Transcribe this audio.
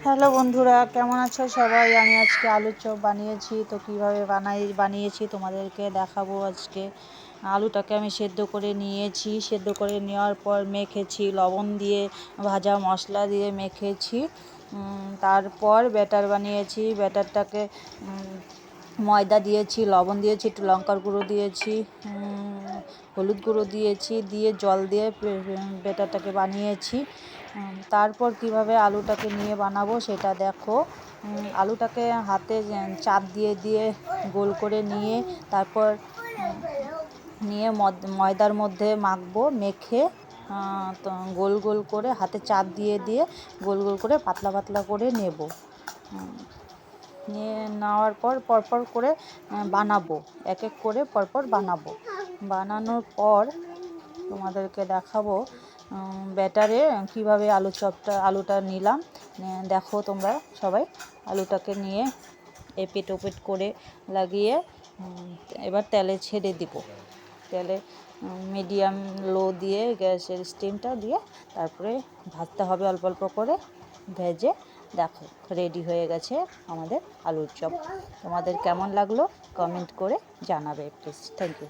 Hello বন্ধুরা, কেমন আছো সবাই? আমি আজকে আলুর চপ বানিয়েছি। তো কীভাবে বানিয়েছি তোমাদেরকে দেখাবো আজকে। আলুটাকে আমি সেদ্ধ করে নিয়েছি, সেদ্ধ করে নেওয়ার পর মেখেছি লবণ দিয়ে, ভাজা মশলা দিয়ে মেখেছি। তারপর ব্যাটার বানিয়েছি। ব্যাটারটাকে ময়দা দিয়েছি, লবণ দিয়েছি, একটু লঙ্কার গুঁড়ো দিয়েছি, হলুদ গুঁড়ো দিয়েছি, দিয়ে জল দিয়ে ব্যাটারটাকে বানিয়েছি। তারপর কিভাবে আলুটাকে নিয়ে বানাবো সেটা দেখো। আলুটাকে হাতে চাপ দিয়ে দিয়ে গোল করে নিয়ে তারপর নিয়ে ময়দার মধ্যে মাখবো, মেখে তো গোল গোল করে হাতে চাপ দিয়ে দিয়ে গোল গোল করে পাতলা পাতলা করে নেব। নিয়ে নেওয়ার পর পরপর করে বানাবো, এক এক করে পরপর বানাবো। বানানোর পর তোমাদেরকে দেখাবো ব্যাটারে কিভাবে আলুটা নিলাম। দেখো তোমরা সবাই। আলুটাকে নিয়ে এপিট ওপিট করে লাগিয়ে এবার তেলে ছেড়ে দিব। তেলে মিডিয়াম লো দিয়ে গ্যাসের স্টিমটা দিয়ে তারপরে ভাজতে হবে অল্প অল্প করে। ভেজে দেখো রেডি হয়ে গেছে আমাদের আলুর চপ। তোমাদের কেমন লাগলো কমেন্ট করে জানাবে প্লিজ। Thank you.